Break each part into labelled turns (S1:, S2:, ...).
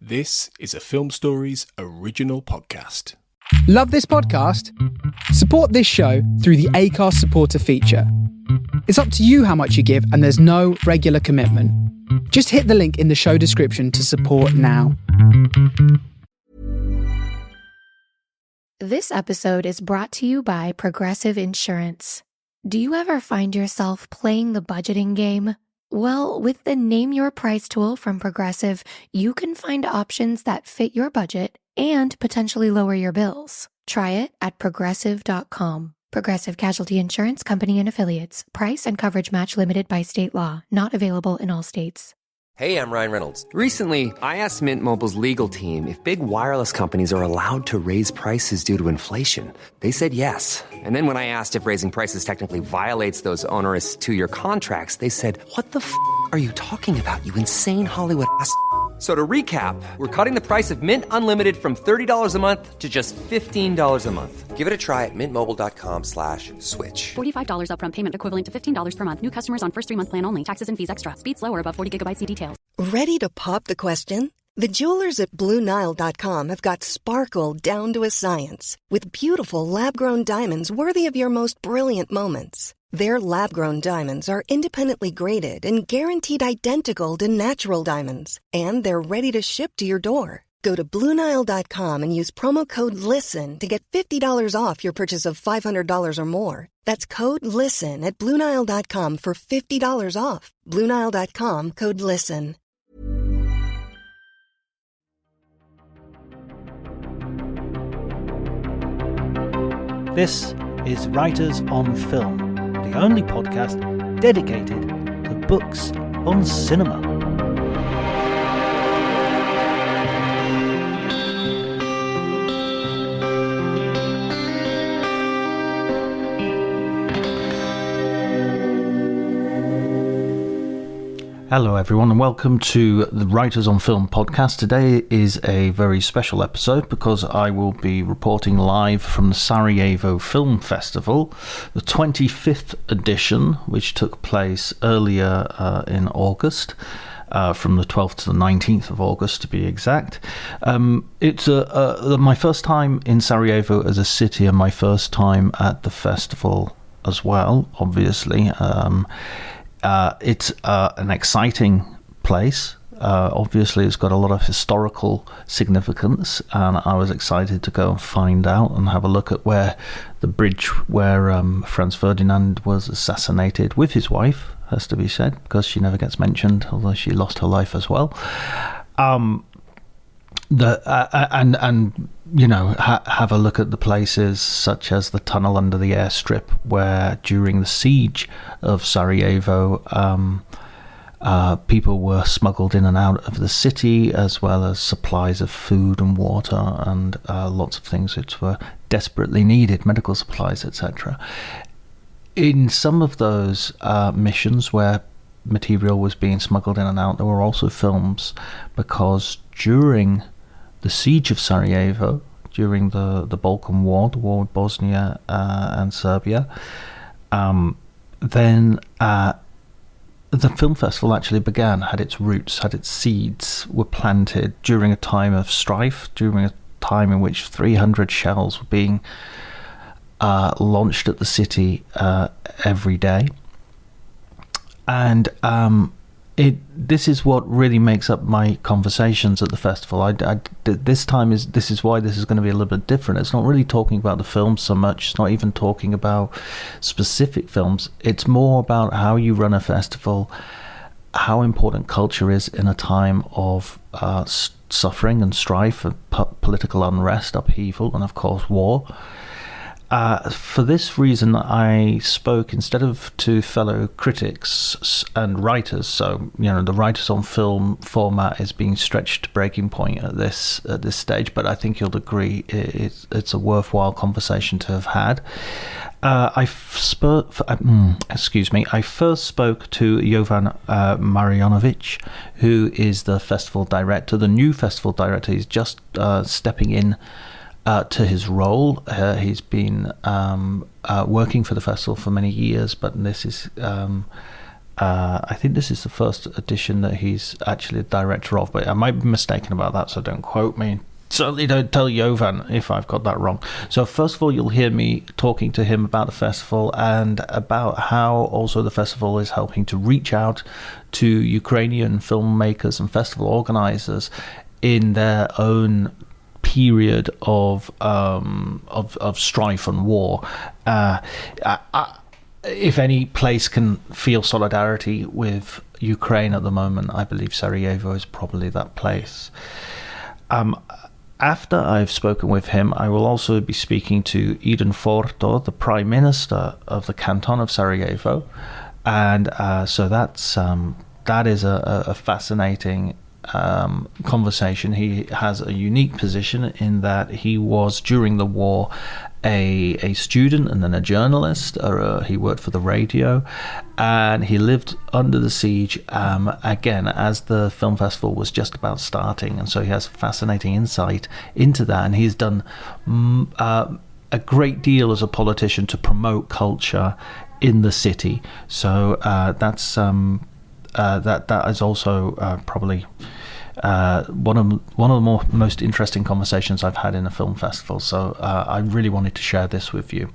S1: This is a Film Stories original podcast.
S2: Love this podcast? Support this show through the Acast supporter feature. It's up to you how much you give, and there's no regular commitment. Just hit the link in the show description to support now.
S3: This episode is brought to you by Progressive Insurance. Do you ever find yourself playing the budgeting game? Well, with the Name Your Price tool from Progressive, you can find options that fit your budget and potentially lower your bills. Try it at Progressive.com. Progressive Casualty Insurance Company and Affiliates. Price and coverage match limited by state law. Not available in all states.
S4: Hey, I'm Ryan Reynolds.
S5: Recently, I asked Mint Mobile's legal team if big wireless companies are allowed to raise prices due to inflation. They said yes. And then when I asked if raising prices technically violates those onerous two-year contracts, they said, "What the f*** are you talking about, you insane Hollywood ass?" So to recap, we're cutting the price of Mint Unlimited from $30 a month to just $15 a month.
S4: Give it a try at mintmobile.com/switch.
S6: $45 upfront payment equivalent to $15 per month. New customers on first 3-month plan only. Taxes and fees extra. Speed slower above 40 gigabytes. See details.
S7: Ready to pop the question? The jewelers at BlueNile.com have got sparkle down to a science with beautiful lab-grown diamonds worthy of your most brilliant moments. Their lab-grown diamonds are independently graded and guaranteed identical to natural diamonds, and they're ready to ship to your door. Go to BlueNile.com and use promo code LISTEN to get $50 off your purchase of $500 or more. That's code LISTEN at BlueNile.com for $50 off. BlueNile.com, code LISTEN.
S8: This is Writers on Film, the only podcast dedicated to books on cinema. Hello everyone and welcome to the Writers on Film podcast. Today is a very special episode because I will be reporting live from the Sarajevo Film Festival, the 25th edition, which took place earlier in August, from the 12th to the 19th of August to be exact. It's my first time in Sarajevo as a city and my first time at the festival as well, obviously. It's an exciting place. Obviously, it's got a lot of historical significance, and I was excited to go and find out and have a look at where the bridge where Franz Ferdinand was assassinated with his wife, has to be said, because she never gets mentioned, although she lost her life as well. Have a look at the places such as the tunnel under the airstrip where during the siege of Sarajevo people were smuggled in and out of the city, as well as supplies of food and water and lots of things which were desperately needed, medical supplies, etc. In some of those missions where material was being smuggled in and out, there were also films, because during the siege of Sarajevo, during the Balkan War, the war with Bosnia and Serbia, then the film festival actually began, had its roots, had its seeds, were planted during a time of strife, during a time in which 300 shells were being launched at the city every day. And this is what really makes up my conversations at the festival. This is why this is going to be a little bit different. It's not really talking about the films so much. It's not even talking about specific films. It's more about how you run a festival, how important culture is in a time of suffering and strife, and political unrest, upheaval, and of course war. For this reason, I spoke instead of to fellow critics and writers. So, the Writers on Film format is being stretched to breaking point at this stage. But I think you'll agree it's a worthwhile conversation to have had. I first spoke to Jovan Marjanovic, who is the festival director, the new festival director. He's just stepping in to his role. He's been working for the festival for many years, but this is I think this is the first edition that he's actually a director of, but I might be mistaken about that, so don't quote me. Certainly don't tell Jovan if I've got that wrong. So first of all, you'll hear me talking to him about the festival and about how also the festival is helping to reach out to Ukrainian filmmakers and festival organizers in their own period of strife and war. If any place can feel solidarity with Ukraine at the moment, I believe Sarajevo is probably that place. After I've spoken with him, I will also be speaking to Eden Forto, the Prime Minister of the Canton of Sarajevo, and so that is a fascinating conversation. He has a unique position in that he was, during the war, a student and then a journalist. He worked for the radio, and he lived under the siege again as the film festival was just about starting, and so he has fascinating insight into that, and he's done a great deal as a politician to promote culture in the city. So that is also probably one of the most interesting conversations I've had in a film festival. So I really wanted to share this with you.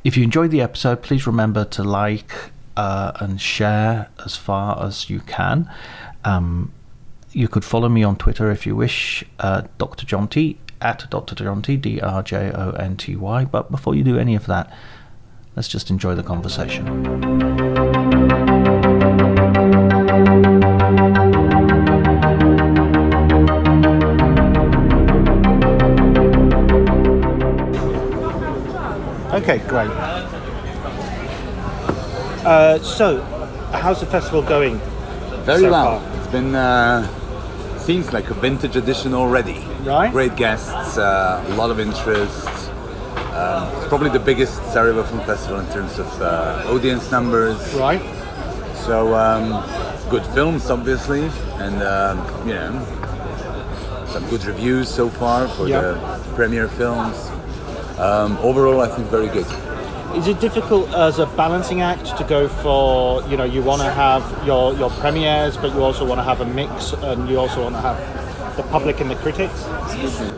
S8: If you enjoyed the episode, please remember to like and share as far as you can. You could follow me on Twitter if you wish, Dr. Jonty, at Dr. Jonty, DRJONTY. But before you do any of that, let's just enjoy the conversation.
S9: Okay, great. So, how's the festival going?
S10: Very
S9: so
S10: well.
S9: far?
S10: It's been seems like a vintage edition already.
S9: Right.
S10: Great guests, a lot of interest. It's probably the biggest Sarajevo Film Festival in terms of audience numbers.
S9: Right.
S10: So good films, obviously, and some good reviews so far for the premiere films. Overall, I think very good.
S9: Is it difficult as a balancing act to go for, you want to have your premieres, but you also want to have a mix, and you also want to have the public and the critics?
S10: Excuse me.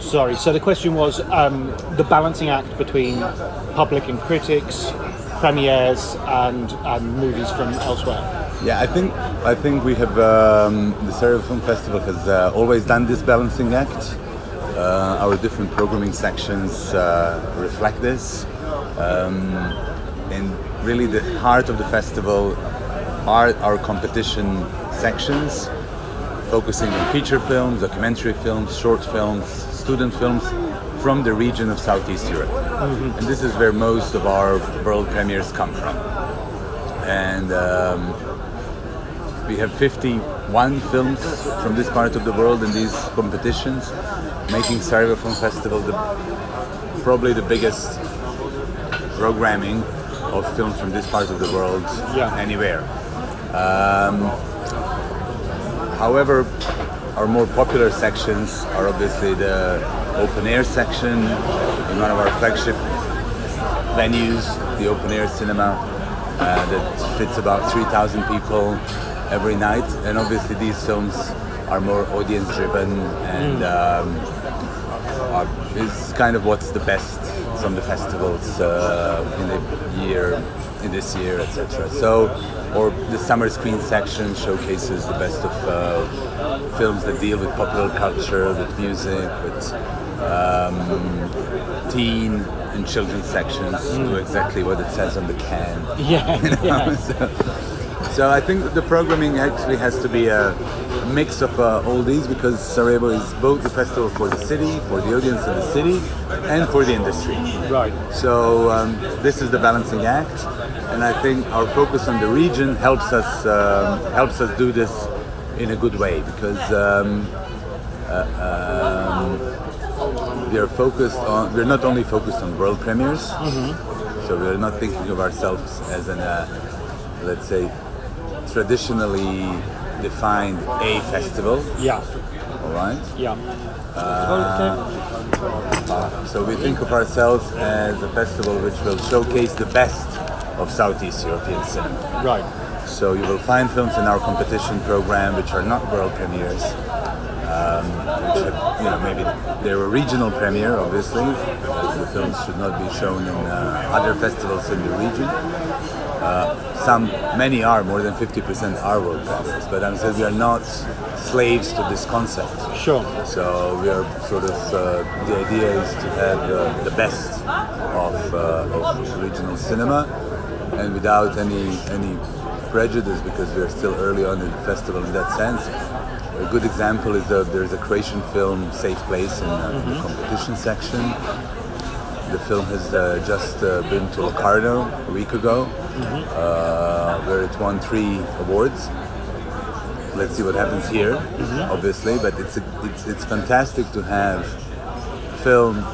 S9: Sorry, so the question was the balancing act between public and critics, premieres, and movies from elsewhere.
S10: Yeah, I think we have the Sarajevo Film Festival has always done this balancing act. Our different programming sections reflect this, and really the heart of the festival are our competition sections, focusing on feature films, documentary films, short films, student films from the region of Southeast Europe. Mm-hmm. And this is where most of our world premieres come from. And we have 51 films from this part of the world in these competitions, making Sarajevo Film Festival probably the biggest programming of films from this part of the world anywhere. However, our more popular sections are obviously the open air section in one of our flagship venues, the open air cinema, that fits about 3,000 people every night, and obviously these films are more audience driven and is kind of what's the best from the festivals in this year, etc. So, or the summer screen section showcases the best of films that deal with popular culture, with music, with teen and children's sections do exactly what it says on the can. So I think the programming actually has to be a mix of all these, because Sarajevo is both the festival for the city, for the audience in the city, and for the industry.
S9: Right.
S10: So this is the balancing act, and I think our focus on the region helps us do this in a good way, because we're not only focused on world premieres, so we're not thinking of ourselves as an let's say traditionally defined A festival.
S9: Yeah.
S10: All right.
S9: Yeah.
S10: So we think of ourselves as a festival which will showcase the best of Southeast European cinema.
S9: Right.
S10: So you will find films in our competition program which are not world premieres, which have, maybe they were regional premiere, obviously. The films should not be shown in other festivals in the region. Many are, more than 50% are world premieres, but I'm saying we are not slaves to this concept.
S9: Sure.
S10: So we are sort of, the idea is to have the best of regional cinema, and without any prejudice, because we are still early on in the festival in that sense. A good example is there's a Croatian film, Safe Place, in the competition section. The film has just been to Locarno a week ago, where it won 3 awards. Let's see what happens here, obviously, but it's fantastic to have film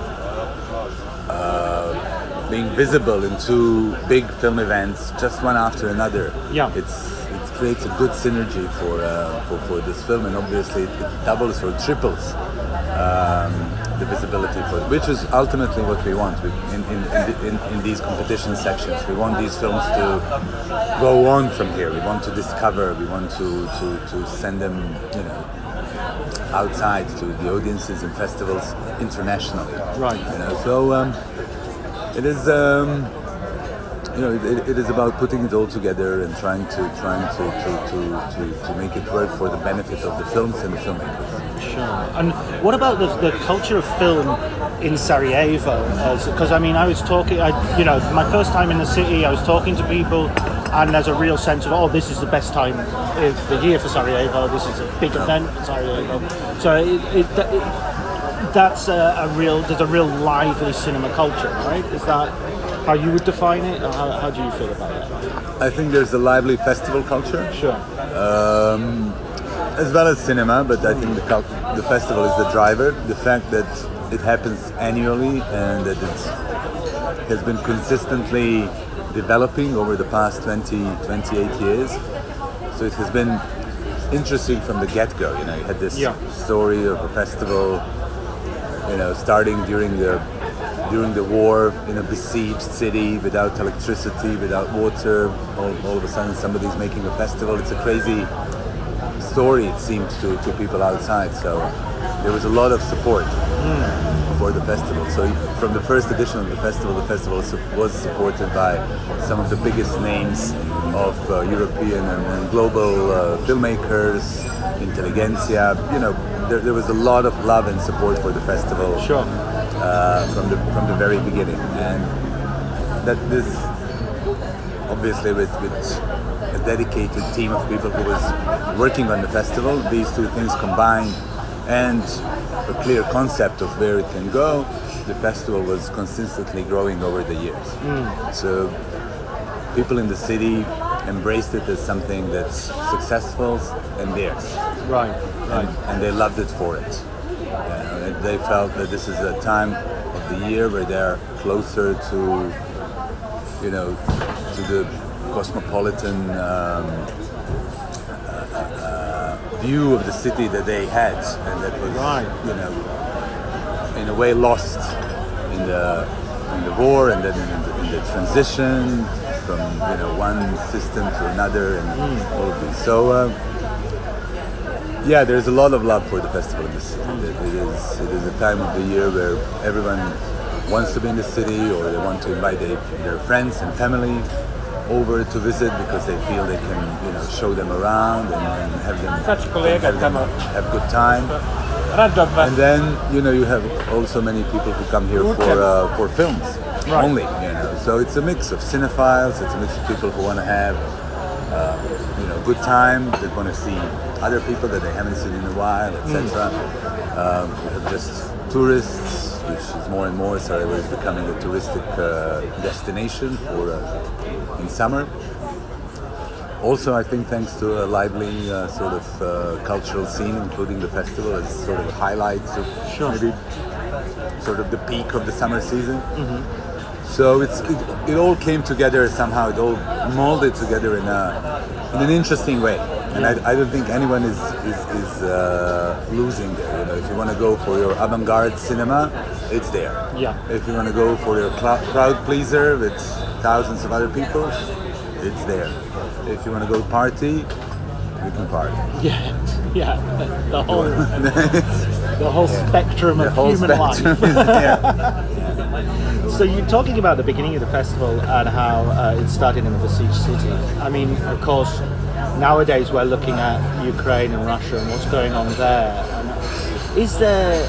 S10: being visible in 2 big film events, just one after another.
S9: Yeah.
S10: It creates a good synergy for this film, and obviously it doubles or triples the visibility for it, which is ultimately what we want in these competition sections. We want these films to go on from here. We want to discover. We want to send them, outside to the audiences and festivals internationally.
S9: Right.
S10: So it is. It is about putting it all together and trying to make it work for the benefit of the films and the filmmakers.
S9: Sure. And what about the culture of film in Sarajevo? Because I was talking, my first time in the city, I was talking to people, and there's a real sense of, this is the best time of the year for Sarajevo. This is a big event for Sarajevo. So there's a real lively cinema culture, right? Is that how you would define it? Or how do you feel about that?
S10: I think there's a lively festival culture.
S9: Sure.
S10: As well as cinema, but I think the festival is the driver. The fact that it happens annually and that it has been consistently developing over the past 28 years. So it has been interesting from the get-go. You had this story of a festival, starting during the war in a besieged city, without electricity, without water. All of a sudden somebody's making a festival. It's a crazy story, it seemed, to people outside. So there was a lot of support for the festival. So from the first edition of the festival was supported by some of the biggest names of European and global filmmakers, intelligentsia. There was a lot of love and support for the festival.
S9: Sure.
S10: From the very beginning, and that this obviously with a dedicated team of people who was working on the festival, these 2 things combined, and a clear concept of where it can go, the festival was consistently growing over the years. So people in the city embraced it as something that's successful and theirs.
S9: Right.
S10: And they loved it for it. They felt that this is a time of the year where they're closer to, to the cosmopolitan view of the city that they had, and that was, in a way lost in the war, and then in the transition from one system to another, and all of these. So. There's a lot of love for the festival in the city. It is a time of the year where everyone wants to be in the city, or they want to invite their friends and family over to visit because they feel they can, show them around and have them have good time. And then you have also many people who come here for films only. So it's a mix of cinephiles. It's a mix of people who want to have good time. They want to see other people that they haven't seen in a while, etc. We have just tourists, which is more and more. Sarajevo is becoming a touristic destination for in summer. Also, I think thanks to a lively sort of cultural scene, including the festival as sort of highlights of maybe sort of the peak of the summer season. So it all came together somehow. It all molded together in an interesting way. And I don't think anyone is losing there. You know, if you want to go for your avant-garde cinema, it's there.
S9: Yeah.
S10: If you want to go for your crowd pleaser with thousands of other people, it's there. If you want to go party, you can party.
S9: Yeah. The whole spectrum of human life. So you're talking about the beginning of the festival and how it started in the besieged city. I mean, of course, nowadays we're looking at Ukraine and Russia and what's going on there. And is there,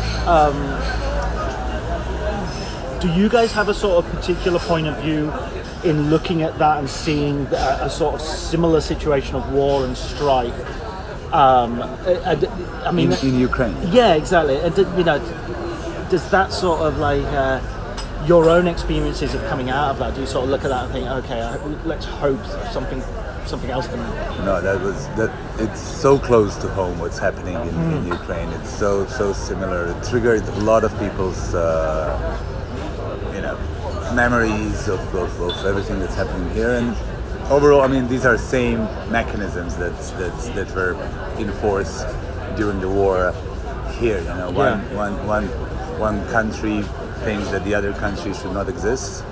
S9: do you guys have a sort of particular point of view in looking at that and seeing a sort of similar situation of war and strife? I mean,
S10: in Ukraine.
S9: Yeah, exactly. And you know, does that sort of like your own experiences of coming out of that? Do you sort of look at that and think, okay, let's hope something else can happen?
S10: No, that. It's so close to home. What's happening in Ukraine? It's so similar. It triggered a lot of people's memories of everything that's happening here. And overall, I mean, these are same mechanisms that were in force during the war here. You know, one country thinks that the other country should not exist,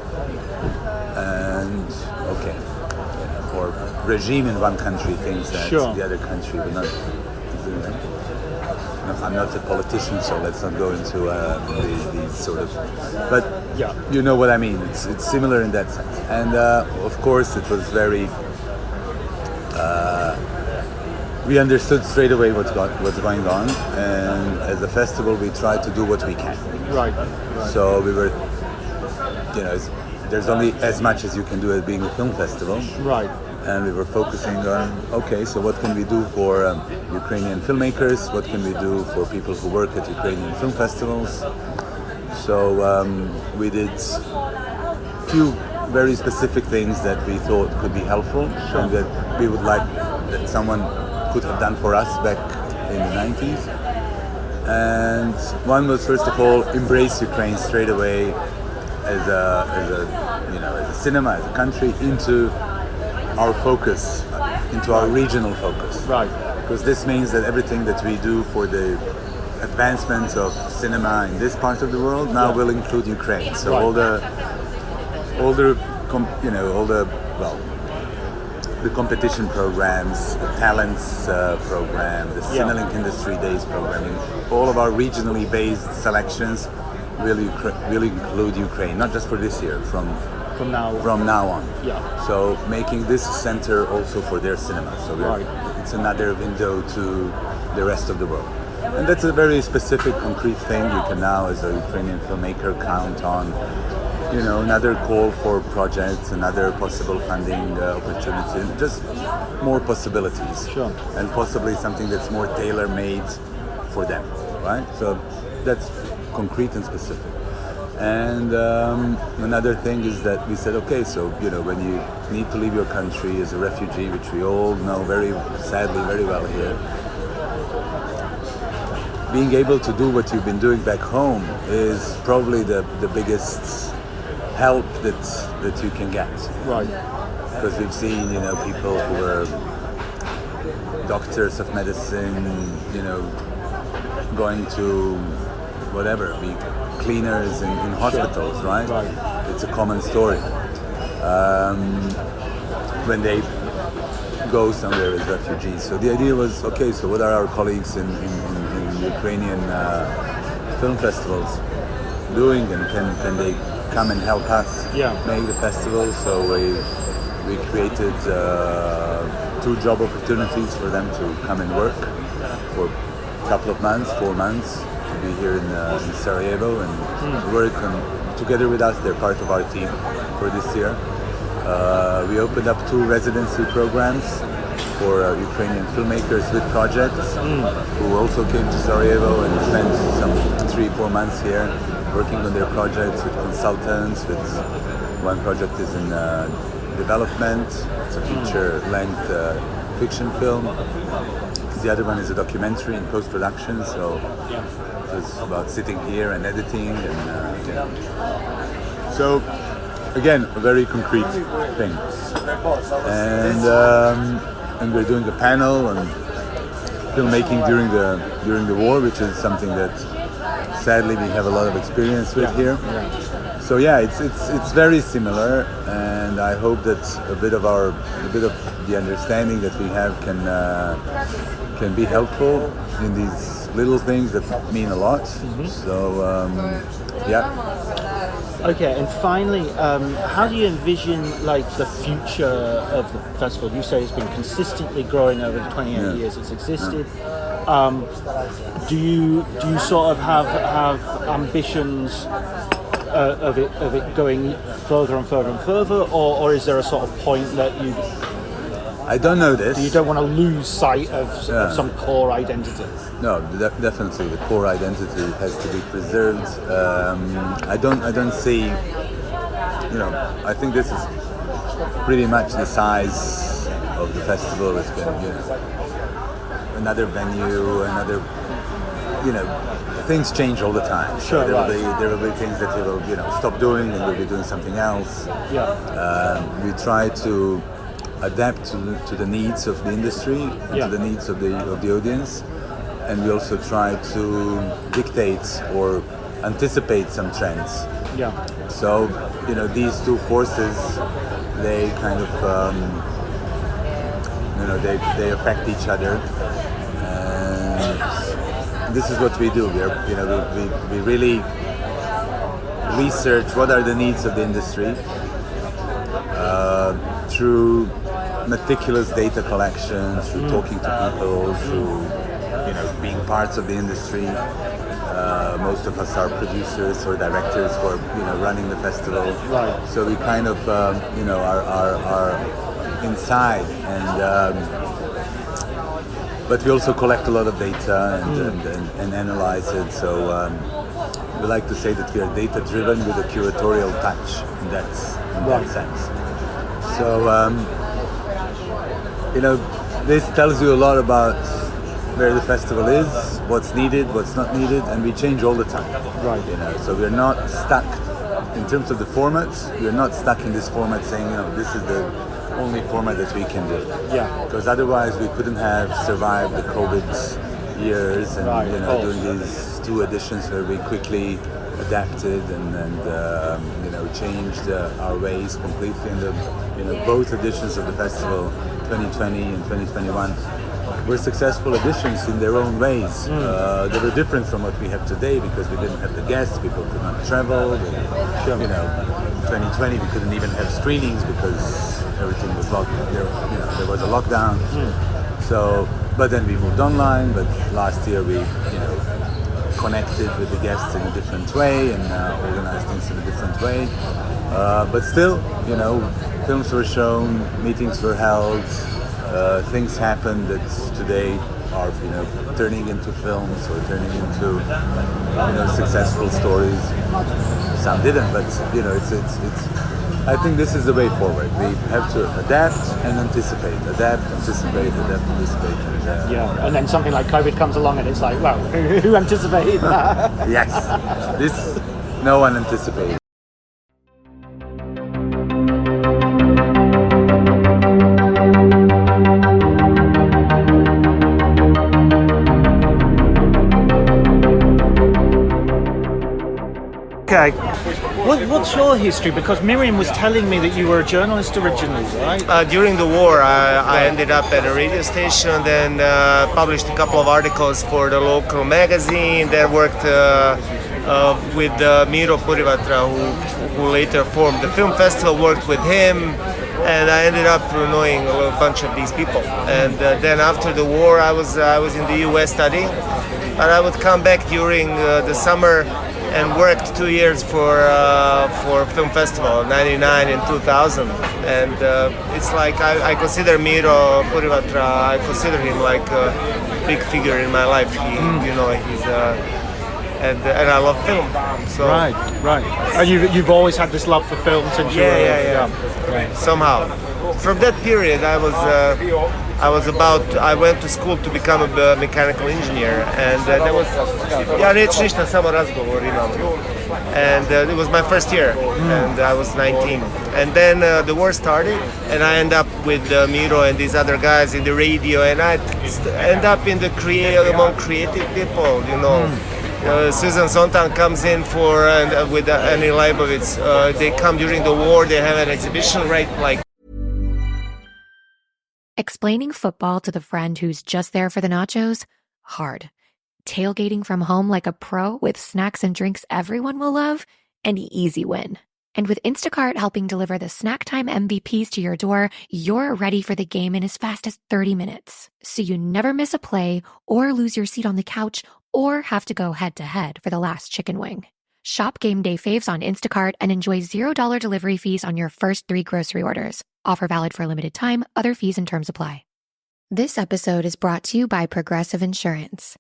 S10: and or regime in one country thinks that the other country will not. I'm not a politician, so let's not go into these sort of. But you know what I mean. It's similar in that sense, and of course it was very. We understood straight away what's going on, and as a festival, we tried to do what we can.
S9: Right.
S10: So we were, there's only as much as you can do as being a film festival.
S9: Right.
S10: And we were focusing on, so what can we do for Ukrainian filmmakers? What can we do for people who work at Ukrainian film festivals? So we did few very specific things that we thought could be helpful and that we would like that someone could have done for us back in the 90s. And one was, first of all, embrace Ukraine straight away as a cinema, as a country, into our focus, into our regional focus.
S9: Right.
S10: Because this means that everything that we do for the advancement of cinema in this part of the world now will include Ukraine. So the competition programs, the talents program, the Cinelink Industry Days programming, all of our regionally based selections will include Ukraine, not just for this year, from now on.
S9: Yeah.
S10: So making this center also for their cinema. So it's another window to the rest of the world. And that's a very specific, concrete thing. You can now, as a Ukrainian filmmaker, count on, another call for projects, another possible funding opportunity, just more possibilities.
S9: Sure.
S10: And possibly something that's more tailor-made for them, right? So that's concrete and specific. And another thing is that we said, so when you need to leave your country as a refugee, which we all know very sadly very well here, being able to do what you've been doing back home is probably the biggest help that you can get.
S9: Right.
S10: Because we've seen people who are doctors of medicine, going to whatever, be cleaners in hospitals, right? It's a common story. When they go somewhere as refugees. So the idea was, so what are our colleagues in Ukrainian film festivals doing, and can they come and help us make the festival? So we created 2 job opportunities for them to come and work for a couple of months, 4 months, to be here in Sarajevo and work together with us. They're part of our team for this year. We opened up 2 residency programs for Ukrainian filmmakers with projects who also came to Sarajevo and spent some 3-4 months here working on their projects with consultants. One project is in development. It's a feature-length fiction film. The other one is a documentary in post-production, so it's about sitting here and editing. So, again, a very concrete thing. And and we're doing a panel on filmmaking during the war, which is something that sadly we have a lot of experience with here. So yeah, it's very similar, and I hope that a bit of the understanding that we have can be helpful in these little things that mean a lot. So yeah.
S9: Okay, and finally, how do you envision like the future of the festival? You say it's been consistently growing over the 28 years it's existed. Do you sort of have ambitions of it going further and further and further, or is there a sort of point that
S10: I don't know this.
S9: You don't want to lose sight of some core identity?
S10: No, definitely the core identity has to be preserved. I don't see, I think this is pretty much the size of the festival. It's been, another venue, things change all the time.
S9: Sure,
S10: there will be things that we will, stop doing, and we'll be doing something else. We try to adapt to the needs of the industry, to the needs of the audience, and we also try to dictate or anticipate some trends. So these two forces, they kind of they affect each other, and this is what we do. We really research what are the needs of the industry through meticulous data collection, through talking to people, through being parts of the industry. Most of us are producers or directors who are running the festival. So we kind of are inside, but we also collect a lot of data and analyze it. So we like to say that we are data driven with a curatorial touch in that sense. So this tells you a lot about where the festival is, what's needed, what's not needed, and we change all the time. So we're not stuck in terms of the formats. We're not stuck in this format saying, this is the only format that we can do. Because otherwise we couldn't have survived the COVID years and doing these two editions where we quickly adapted and changed our ways completely. And both editions of the festival, 2020 and 2021, were successful editions in their own ways. They were different from what we have today because we didn't have the guests, people could not travel. 2020 we couldn't even have screenings because everything was locked. There was a lockdown. So, but then we moved online. But last year we, connected with the guests in a different way and organized things in a different way. But still, films were shown, meetings were held. Things happened that today are, turning into films or turning into, successful stories. Some didn't, but it's. I think this is the way forward. We have to adapt and anticipate.
S9: And then something like COVID comes along, and it's like, well, who anticipated that?
S10: Yes, this no one anticipated.
S9: Okay. What's your history? Because Miriam was telling me that you were a journalist originally, right?
S11: During the war, I ended up at a radio station, then published a couple of articles for the local magazine, then worked with Miro Purivatra, who later formed the film festival, worked with him, and I ended up knowing a bunch of these people. And then after the war, I was in the US studying, but I would come back during the summer and worked 2 years for film festival, 99 and 2000. And it's like I consider Miro Purivatra, I consider him like a big figure in my life. He's and I love film. So
S9: right. And you've always had this love for film since you were
S11: Somehow, from that period, I was I went to school to become a mechanical engineer, and that was, ja neću ništa, samo razgovor imam. And it was my first year, and I was 19. And then the war started, and I ended up with Miro and these other guys in the radio, and I end up in the among creative people, you know. Susan Sontag comes in with Annie Leibovitz. They come during the war. They have an exhibition, right? Like
S3: Explaining football to the friend who's just there for the nachos? Hard. Tailgating from home like a pro with snacks and drinks everyone will love? An easy win. And with Instacart helping deliver the snack time MVPs to your door, you're ready for the game in as fast as 30 minutes. So you never miss a play or lose your seat on the couch or have to go head-to-head for the last chicken wing. Shop Game Day Faves on Instacart and enjoy $0 delivery fees on your first 3 grocery orders. Offer valid for a limited time. Other fees and terms apply. This episode is brought to you by Progressive Insurance.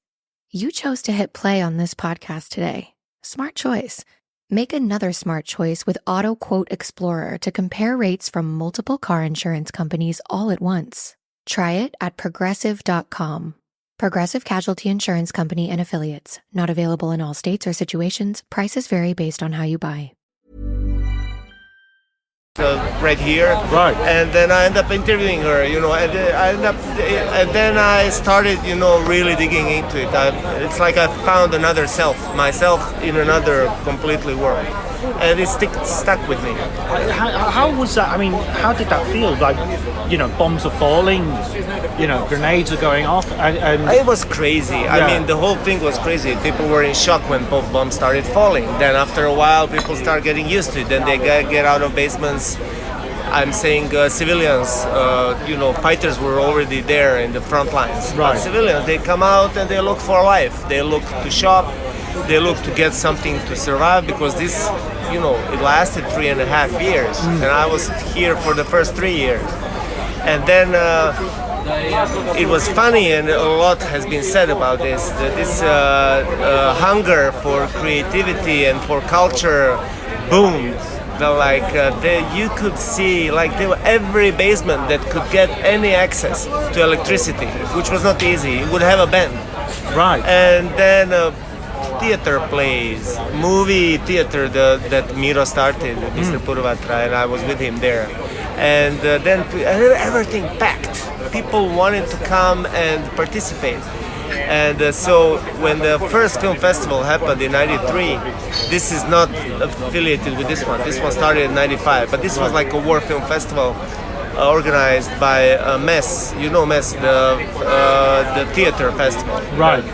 S3: You chose to hit play on this podcast today. Smart choice. Make another smart choice with Auto Quote Explorer to compare rates from multiple car insurance companies all at once. Try it at progressive.com. Progressive Casualty Insurance Company and Affiliates. Not available in all states or situations. Prices vary based on how you buy.
S11: Right here,
S9: right,
S11: and then I end up interviewing her, you know, and then I started, you know, really digging into it. It's like I found another myself in another completely world, and it stuck with me.
S9: How was that? I mean, how did that feel? Like, you know, bombs are falling, you know, grenades are going off, and
S11: it was crazy. Yeah. I mean, the whole thing was crazy. People were in shock when bombs started falling. Then after a while, people start getting used to it. Then they get out of basements. I'm saying civilians, you know, fighters were already there in the front lines.
S9: Right.
S11: But civilians, they come out and they look for life. They look to shop. They look to get something to survive, because this, you know, it lasted 3.5 years, and I was here for the first 3 years. And then it was funny, and a lot has been said about this. This hunger for creativity and for culture boomed. You could see, like, every basement that could get any access to electricity, which was not easy. It would have a band.
S9: Right.
S11: And then theater plays, movie theater that Miro started, Mr. Purvatra, and I was with him there. And then everything packed. People wanted to come and participate. And so when the first film festival happened in '93, this is not affiliated with this one. This one started in '95, but this was like a war film festival organized by MES. You know MES, the theater festival.
S9: Right.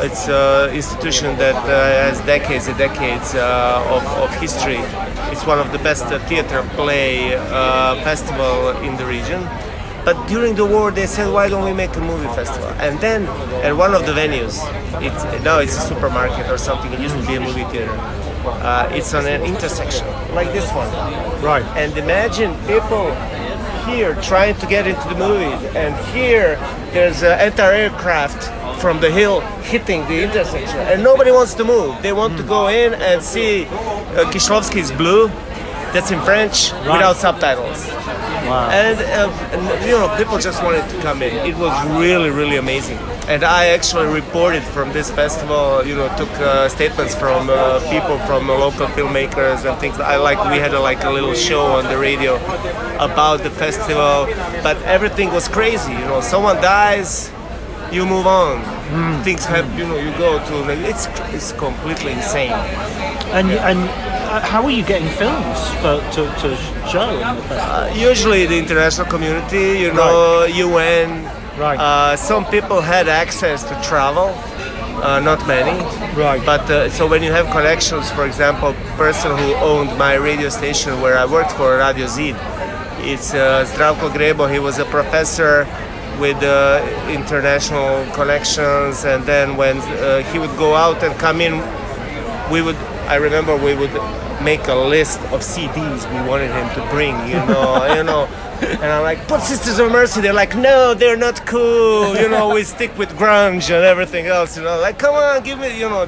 S11: It's an institution that has decades and decades of history. It's one of the best theater play festival in the region. But during the war, they said, why don't we make a movie festival? And then at one of the venues, now it's a supermarket or something, it used to be a movie theater. It's on an intersection, like this one.
S9: Right.
S11: And imagine people here trying to get into the movies, and here there's an anti-aircraft from the hill hitting the intersection, and nobody wants to move. They want to go in and see Kishlovsky's Blue, that's in French, without subtitles.
S9: Wow.
S11: And you know, people just wanted to come in. It was really, really amazing. And I actually reported from this festival. You know, took statements from people, from local filmmakers and things. We had a little show on the radio about the festival. But everything was crazy. You know, someone dies, you move on. Things happen. You know, you go to. It's completely insane.
S9: And how are you getting films to show in the festival?
S11: Usually the international community, you know, UN.
S9: Right.
S11: Some people had access to travel, not many.
S9: Right.
S11: But so when you have connections, for example, person who owned my radio station where I worked for, Radio Zid, it's Zdravko Grebo. He was a professor with international connections, and then when he would go out and come in, I remember we would make a list of CDs we wanted him to bring, you know. And I'm like, put Sisters of Mercy. They're like, no, they're not cool. You know, we stick with grunge and everything else. You know, like, come on, give me, you know,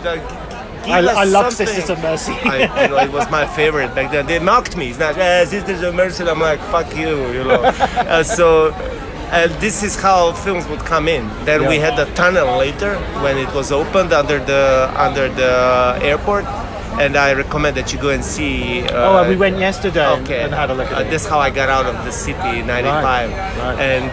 S9: I love Sisters of Mercy.
S11: It was my favorite back then. They mocked me. It's not Sisters of Mercy. I'm like, fuck you, And this is how films would come in. Then we had the tunnel later when it was opened under the airport. And I recommend that you go and see.
S9: We went yesterday and had a look at it.
S11: That's how I got out of the city in '95,
S9: right.
S11: And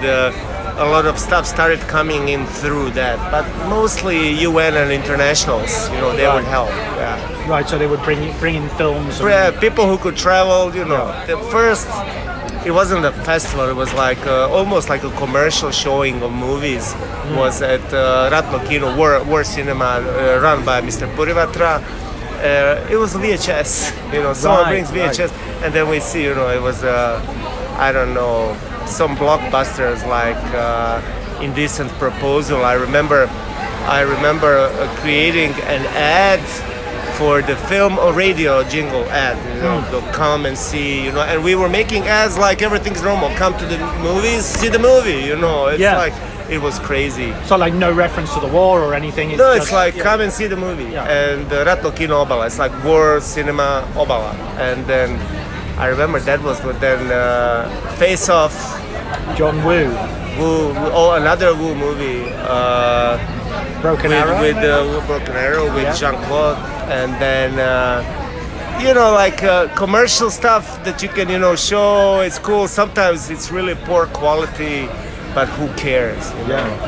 S11: a lot of stuff started coming in through that. But mostly UN and internationals, they would help. Yeah.
S9: Right, so they would bring in films.
S11: People who could travel. The first. It wasn't a festival. It was like almost like a commercial showing of movies. Was at Ratno Kino War Cinema, run by Mr. Purivatra. It was VHS, someone brings VHS, and then we see, it was, I don't know, some blockbusters like Indecent Proposal. I remember creating an ad for the film or radio jingle ad, to come and see, and we were making ads like everything's normal. Come to the movies, see the movie, it's like. It was crazy.
S9: So like no reference to the war or anything?
S11: It's like come and see the movie. Yeah. And Ratno Kino Obala, it's like War Cinema Obala. And then I remember that was then Face Off.
S9: John Woo.
S11: Another Woo movie.
S9: Broken Arrow?
S11: With Broken Arrow with Jean-Claude. And then, commercial stuff that you can, show. It's cool. Sometimes it's really poor quality. But who cares?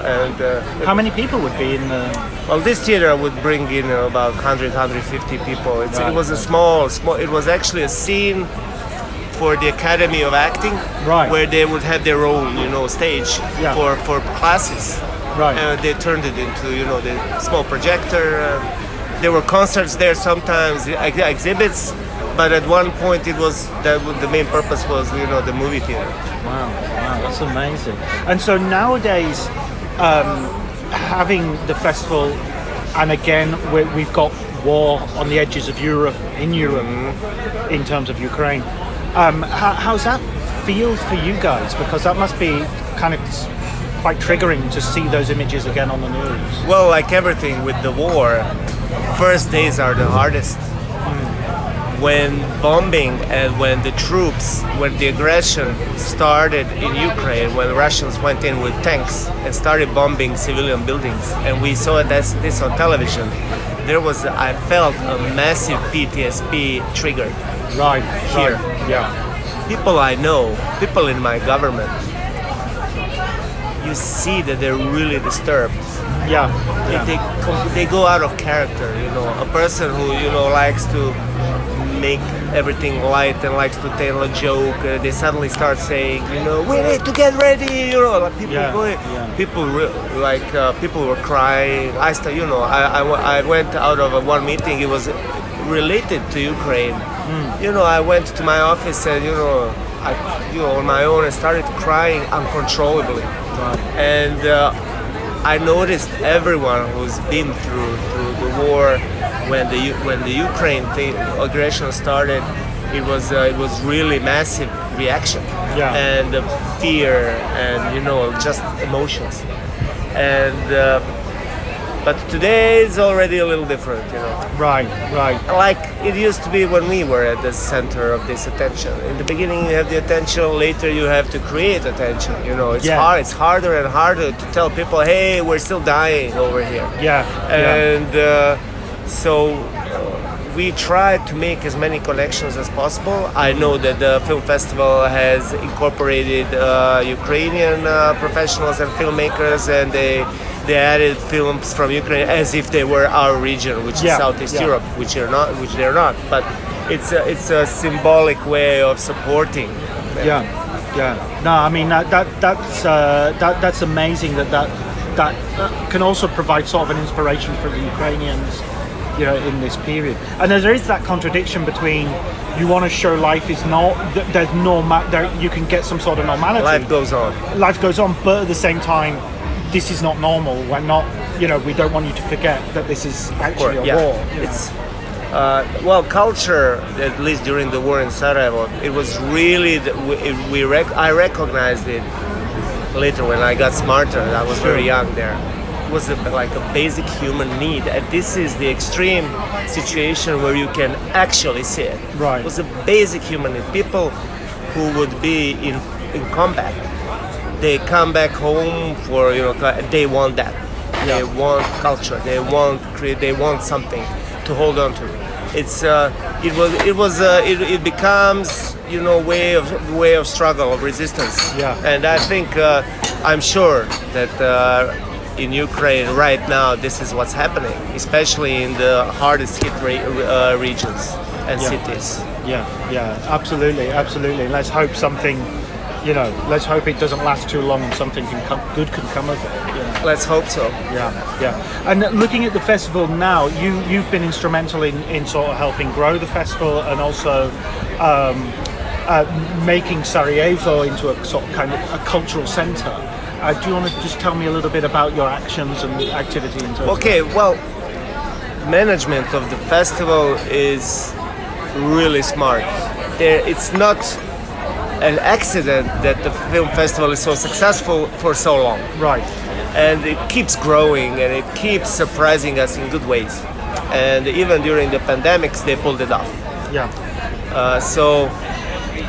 S11: And
S9: how many people would be in the?
S11: Well, this theater would bring in about 100, 150 people. It was a small. It was actually a scene for the Academy of Acting, where they would have their own, stage for classes.
S9: Right.
S11: And they turned it into, the small projector. There were concerts there sometimes, exhibits. But at one point, it was the main purpose was, the movie theater.
S9: Wow, that's amazing. And so nowadays, having the festival, and again, we've got war on the edges of Europe, in terms of Ukraine. How's that feel for you guys? Because that must be kind of quite triggering to see those images again on the news.
S11: Well, like everything with the war, first days are the hardest. When bombing and when the aggression started in Ukraine, when Russians went in with tanks and started bombing civilian buildings, and we saw this on television, I felt a massive PTSD triggered.
S9: Right,
S11: here.
S9: Right. Yeah.
S11: People I know, people in my government, you see that they're really disturbed.
S9: Yeah.
S11: They go out of character, a person who, likes to make everything light and likes to tell a joke, they suddenly start saying, we need to get ready, people were crying. I went out of one meeting. It was related to Ukraine. I went to my office and on my own and started crying uncontrollably. And I noticed everyone who's been through the war. When the Ukraine aggression started, it was really massive reaction, and fear, and just emotions, and but today is already a little different,
S9: Right.
S11: Like it used to be when we were at the center of this attention. In the beginning, you have the attention. Later, you have to create attention. It's hard. It's harder and harder to tell people, "Hey, we're still dying over here." And. So we try to make as many connections as possible. I know that the film festival has incorporated Ukrainian professionals and filmmakers, and they added films from Ukraine as if they were our region, which is Southeast Europe, which they're not. But it's a symbolic way of supporting them.
S9: No, I mean that's amazing. That can also provide sort of an inspiration for the Ukrainians. In this period, and there is that contradiction between you want to show life is not there's you can get some sort of normality.
S11: Life goes on, but at the same time, this is not normal. We're not, we don't want you to forget that this is actually a war. It's culture, at least during the war in Sarajevo, it was really I recognized it later when I got smarter. I was very young there. was like a basic human need, and this is the extreme situation where you can actually see it.
S9: Right.
S11: It was a basic human need. People who would be in combat, they come back home for, they want that.
S9: Yeah.
S11: They want culture. They want something to hold on to. It becomes, way of struggle, of resistance.
S9: Yeah.
S11: And I think I'm sure that in Ukraine right now this is what's happening, especially in the hardest hit regions and cities.
S9: Yeah, absolutely. Let's hope something, let's hope it doesn't last too long and something good can come of it.
S11: Let's hope so.
S9: Yeah. And looking at the festival now, you've been instrumental in sort of helping grow the festival and also making Sarajevo into a sort of kind of a cultural centre. Do you want to just tell me a little bit about your actions and activity in terms
S11: Okay, well, management of the festival is really smart. It's not an accident that the film festival is so successful for so long.
S9: Right.
S11: And it keeps growing and it keeps surprising us in good ways. And even during the pandemics, they pulled it off.
S9: Yeah.
S11: So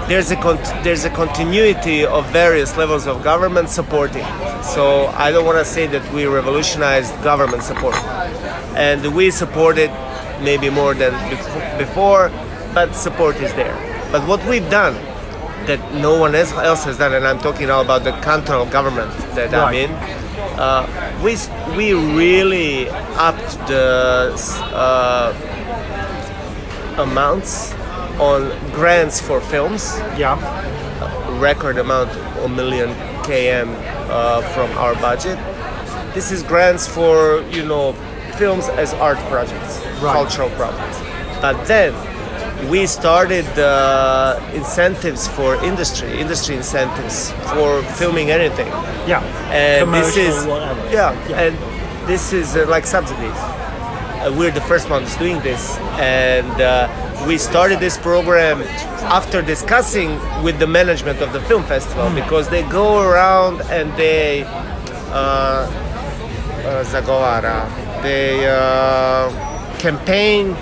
S11: there's a continuity of various levels of government supporting. So I don't want to say that we revolutionized government support. And we supported maybe more than before, but support is there. But what we've done that no one else has done, and I'm talking now about the cantonal government that I'm in, we really upped the amounts on grants for films.
S9: Yeah.
S11: A record amount, 1 million km from our budget. This is grants for, films as art projects, cultural projects. But then we started incentives for industry incentives for filming anything.
S9: Yeah.
S11: And
S9: commercial,
S11: this is
S9: whatever.
S11: and this is like subsidies. We're the first ones doing this, and we started this program after discussing with the management of the film festival because they go around and they campaign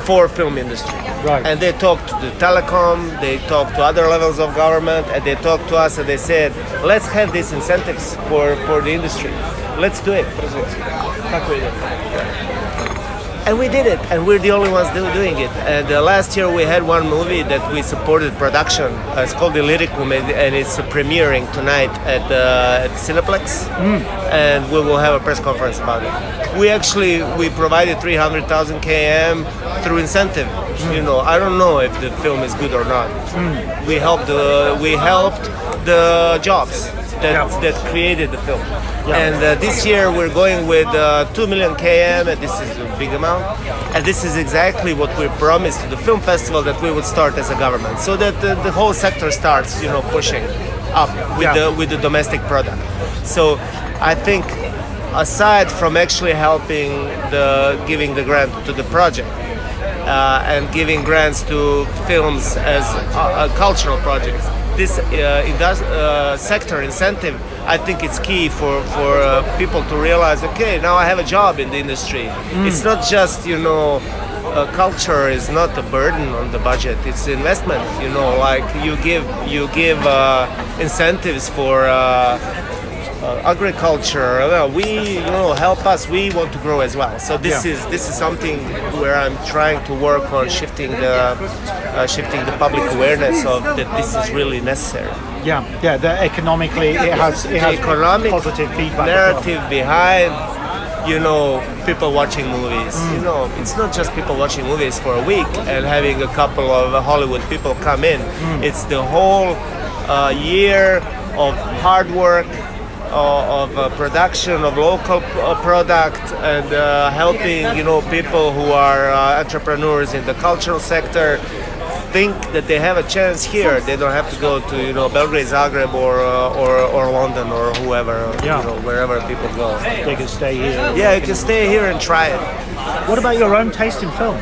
S11: for film industry.
S9: Right.
S11: And they talk to the telecom, they talk to other levels of government, and they talk to us and they said, let's have these incentives for the industry. Let's do it. And we did it, and we're the only ones doing it. And last year we had one movie that we supported production. It's called The Lyricum, and it's premiering tonight at Cineplex. And we will have a press conference about it. We provided 300,000 km through incentive. I don't know if the film is good or not. We helped the jobs that created the film. Yeah. And this year we're going with 2 million km, and this is a big amount. And this is exactly what we promised to the film festival that we would start as a government, so that the whole sector starts, pushing up with the domestic product. So I think, aside from actually helping giving the grant to the project and giving grants to films as cultural projects, this sector incentive, I think it's key for people to realize, okay, now I have a job in the industry. It's not just, culture is not a burden on the budget, it's investment, like you give incentives for agriculture. We help us, we want to grow as well. So this is something where I'm trying to work on shifting the public awareness of that this is really necessary.
S9: That economically it has
S11: economic
S9: positive feedback
S11: narrative behind people watching movies. It's not just people watching movies for a week and having a couple of Hollywood people come in. It's the whole year of hard work, of production of local product, and helping people who are entrepreneurs in the cultural sector think that they have a chance here. They don't have to go to Belgrade, Zagreb, or London, or whoever, wherever people go.
S9: They can stay here.
S11: Yeah, you can stay here and try it.
S9: What about your own taste in film?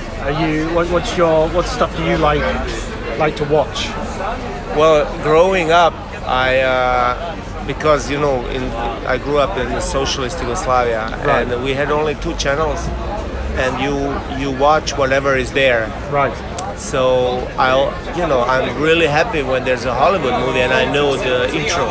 S9: What stuff do you like to watch?
S11: Well, growing up, because I grew up in socialist Yugoslavia,
S9: Right.
S11: and we had only 2 channels, and you watch whatever is there.
S9: Right.
S11: So I'm really happy when there's a Hollywood movie and I know the intro,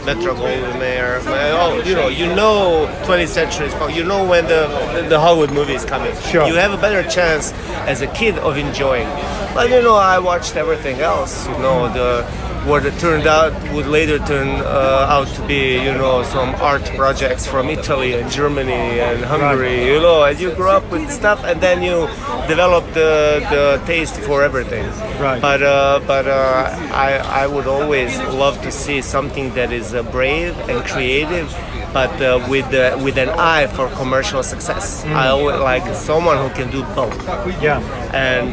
S11: Metro Goldwyn Mayer. Oh, you know 20th Century Fox. You know when the Hollywood movie is coming.
S9: Sure.
S11: You have a better chance as a kid of enjoying. But I watched everything else. What it turned out would later turn out to be, some art projects from Italy and Germany and Hungary, and you grow up with stuff and then you develop the taste for everything.
S9: Right.
S11: But I would always love to see something that is brave and creative, but with an eye for commercial success. I always like someone who can do both.
S9: Yeah.
S11: And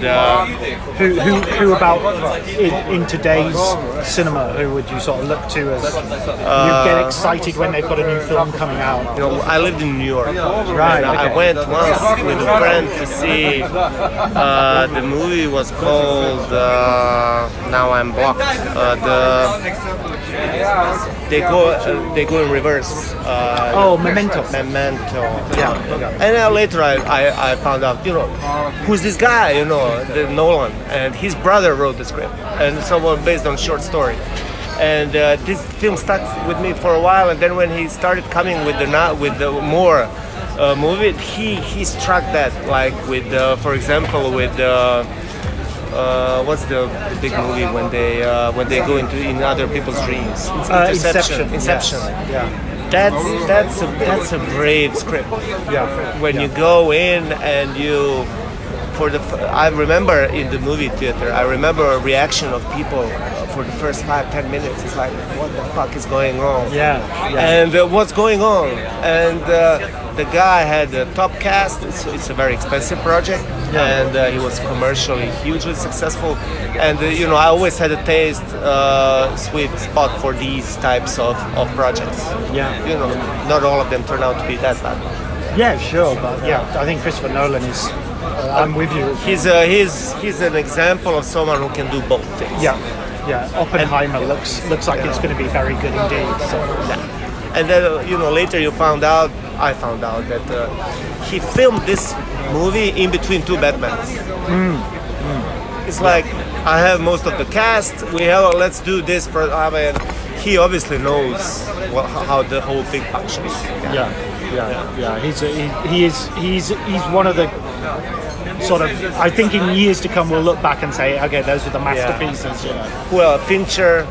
S9: who about in today's cinema? Who would you sort of look to as you get excited when they've got a new film coming out?
S11: I lived in New York.
S9: Right.
S11: And I went once with a friend to see the movie was called. Now I'm blocked. They go in reverse.
S9: Memento.
S11: Memento. Yeah. And then later I found out, who's this guy? The Nolan, and his brother wrote the script, and someone based on short story. And this film stuck with me for a while. And then when he started coming with the more movie, he struck that, like with, for example, with. What's the big movie when they go in other people's dreams? Inception.
S9: Yeah.
S11: That's a brave script.
S9: Yeah.
S11: When you go in and you, I remember in the movie theater, I remember a reaction of people for the first 5-10 minutes. It's like, what the fuck is going on?
S9: Yeah.
S11: And what's going on? And the guy had a top cast. It's a very expensive project, and he was commercially hugely successful. And I always had a sweet spot for these types of projects.
S9: Yeah.
S11: Not all of them turn out to be that bad.
S9: Yeah, sure, but I think Christopher Nolan is. I'm with you.
S11: He's an example of someone who can do both things.
S9: Yeah. Oppenheimer looks like it's going to be very good indeed. So.
S11: Yeah. And then later I found out that he filmed this movie in between 2 Batmans. It's like, I have most of the cast. Let's do this for. He obviously knows how the whole thing functions.
S9: Yeah. He's one of the sort of. I think in years to come we'll look back and say, okay, those are the masterpieces.
S11: Well, Fincher.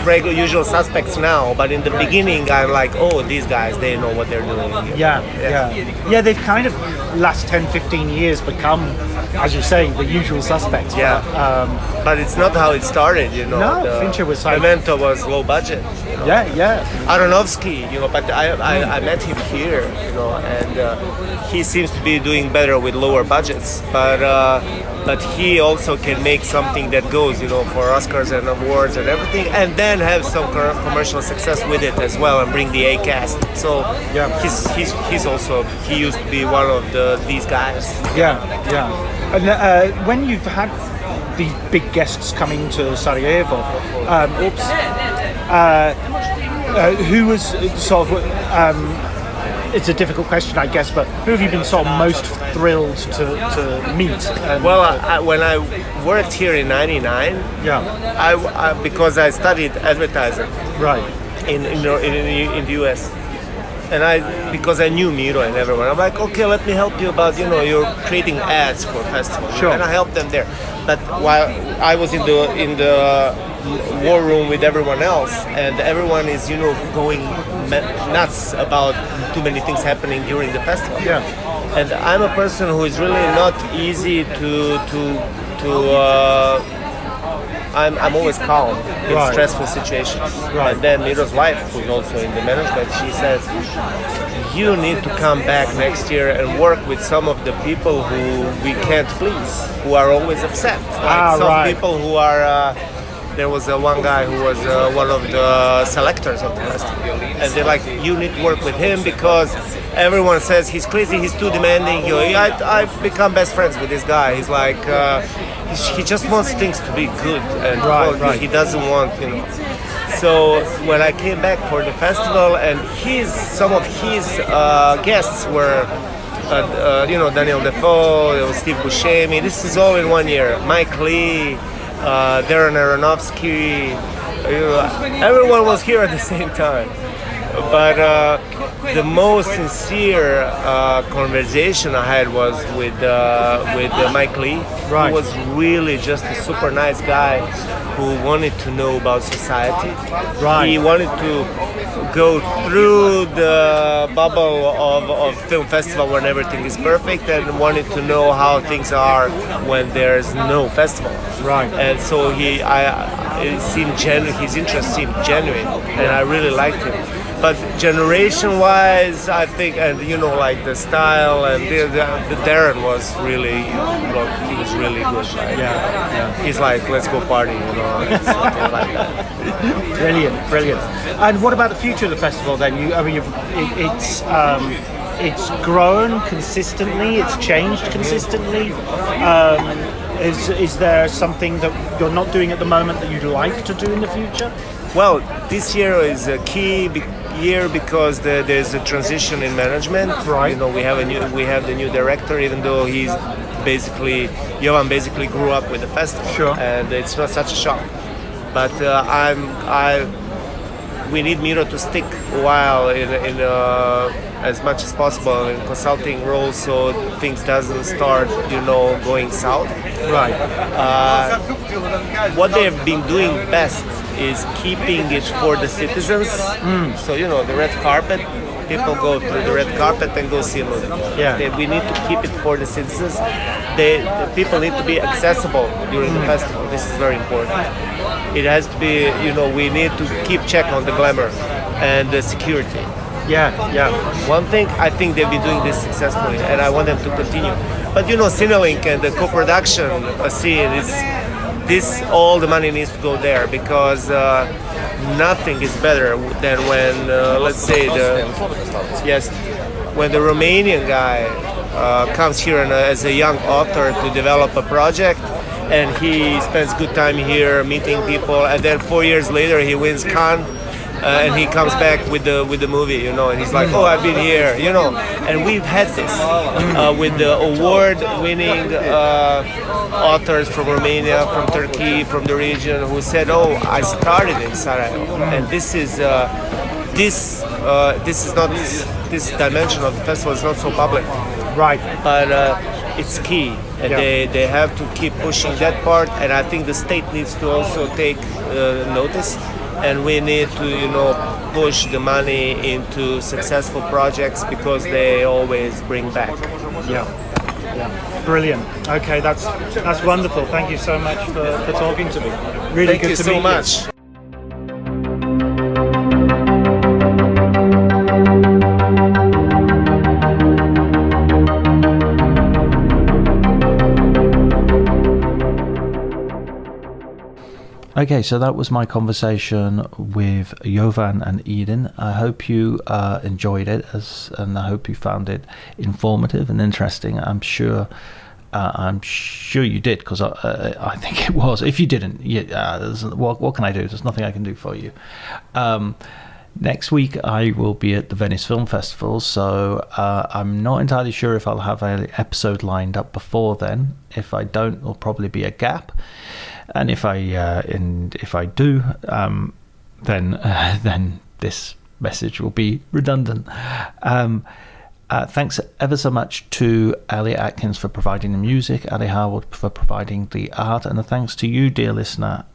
S11: Regular usual suspects now, but in the beginning I'm like, these guys, they know what they're doing.
S9: Yeah, they've kind of last 10-15 years become, as you say, the usual suspects.
S11: But it's not how it started,
S9: No, Fincher was like,
S11: Memento was low budget.
S9: Yeah.
S11: Aronofsky, but I met him here, and he seems to be doing better with lower budgets, but he also can make something that goes, for Oscars and awards and everything, and then have some commercial success with it as well, and bring the A cast. So he's also, he used to be one of these guys.
S9: Yeah. And when you've had these big guests coming to Sarajevo, who was sort of. It's a difficult question, I guess, but who have you been sort of most thrilled to meet?
S11: When I worked here in '99, I because I studied advertising,
S9: right,
S11: in the US, and because I knew Miro and everyone, I'm like, okay, let me help you about you're creating ads for festivals, and I helped them there. But while I was in the war room with everyone else, and everyone is going nuts about too many things happening during the festival. And I'm a person who is really not easy I'm always calm in stressful situations. And then Miro's wife, who's also in the management, she says, you need to come back next year and work with some of the people who we can't please, who are always upset. People who are there was one guy who was one of the selectors of the festival, and they're like, you need to work with him because everyone says he's crazy, he's too demanding. I've become best friends with this guy. He's like, he just wants things to be good, and he doesn't want, So when I came back for the festival, and some of his guests were, Daniel Defoe, Steve Buscemi. This is all in 1 year. Mike Lee, Darren Aronofsky. Everyone was here at the same time. But the most sincere conversation I had was with Mike Lee, who was really just a super nice guy who wanted to know about society. He wanted to go through the bubble of film festival when everything is perfect, and wanted to know how things are when there's no festival. And so his interest seemed genuine, and I really liked him. But generation-wise, I think, and like the style, and the Darren was really, he was really good. He's like, let's go party, something like that.
S9: Brilliant. And what about the future of the festival then? It's grown consistently. It's changed consistently. Is there something that you're not doing at the moment that you'd like to do in the future?
S11: Well, this year is a key year because there's a transition in management. We have the new director, even though Jovan basically grew up with the festival, and it's not such a shock. But we need Miro to stick a while in as much as possible in consulting roles, so things doesn't start going south. What they've been doing best is keeping it for the citizens. So the red carpet, people go through the red carpet and go see a movie. We need to keep it for the citizens. The people need to be accessible during the festival. This is very important. It has to be, we need to keep check on the glamour and the security. One thing, I think they've been doing this successfully, and I want them to continue. But Cinelink and the co-production scene is all the money needs to go there, because nothing is better than when let's say when the Romanian guy comes here as a young author to develop a project, and he spends good time here meeting people, and then 4 years later he wins Cannes. And he comes back with the movie, and he's like, oh, I've been here, And we've had this with the award-winning authors from Romania, from Turkey, from the region, who said, oh, I started in Sarajevo, and this dimension of the festival is not so public, but it's key, and they have to keep pushing that part, and I think the state needs to also take notice. And we need to, push the money into successful projects, because they always bring back.
S9: Brilliant. Okay, that's wonderful. Thank you so much for talking to me. Really good to meet you.
S11: Thank you so much.
S8: Okay, so that was my conversation with Jovan and Eden. I hope you enjoyed it, and I hope you found it informative and interesting. I'm sure you did, because I think it was. If you didn't, what can I do? There's nothing I can do for you. Next week I will be at the Venice Film Festival, so I'm not entirely sure if I'll have an episode lined up before then. If I don't, there'll probably be a gap. And if I do, then this message will be redundant. Thanks ever so much to Elliot Atkins for providing the music, Ali Harwood for providing the art, and a thanks to you, dear listener,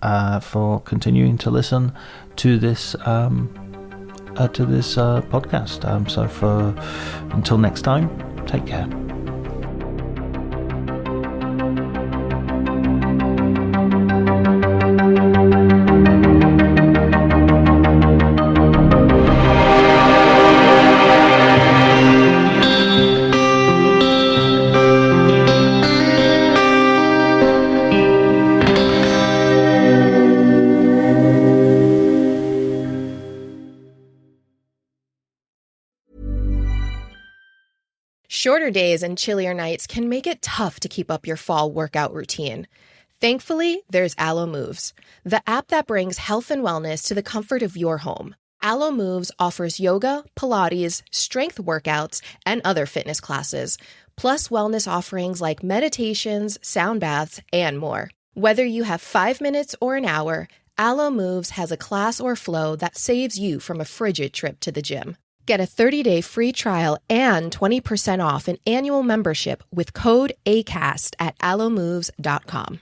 S8: for continuing to listen to this podcast. Until next time, take care.
S12: Shorter days and chillier nights can make it tough to keep up your fall workout routine. Thankfully, there's Alo Moves, the app that brings health and wellness to the comfort of your home. Alo Moves offers yoga, Pilates, strength workouts, and other fitness classes, plus wellness offerings like meditations, sound baths, and more. Whether you have 5 minutes or an hour, Alo Moves has a class or flow that saves you from a frigid trip to the gym. Get a 30-day free trial and 20% off an annual membership with code ACAST at alomoves.com.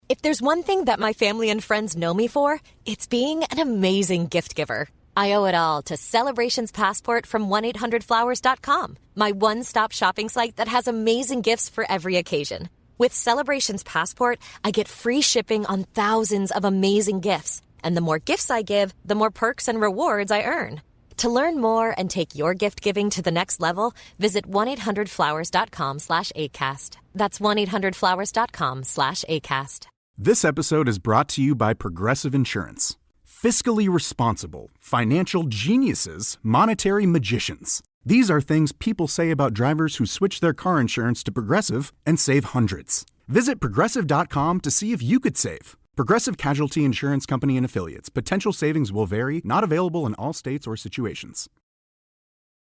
S13: If there's one thing that my family and friends know me for, it's being an amazing gift giver. I owe it all to Celebrations Passport from 1-800-Flowers.com, my one-stop shopping site that has amazing gifts for every occasion. With Celebrations Passport, I get free shipping on thousands of amazing gifts. And the more gifts I give, the more perks and rewards I earn. To learn more and take your gift giving to the next level, visit 1-800-Flowers.com/ACAST. That's 1-800-Flowers.com/ACAST.
S1: This episode is brought to you by Progressive Insurance. Fiscally responsible, financial geniuses, monetary magicians. These are things people say about drivers who switch their car insurance to Progressive and save hundreds. Visit Progressive.com to see if you could save. Progressive Casualty Insurance Company and Affiliates. Potential savings will vary, not available in all states or situations.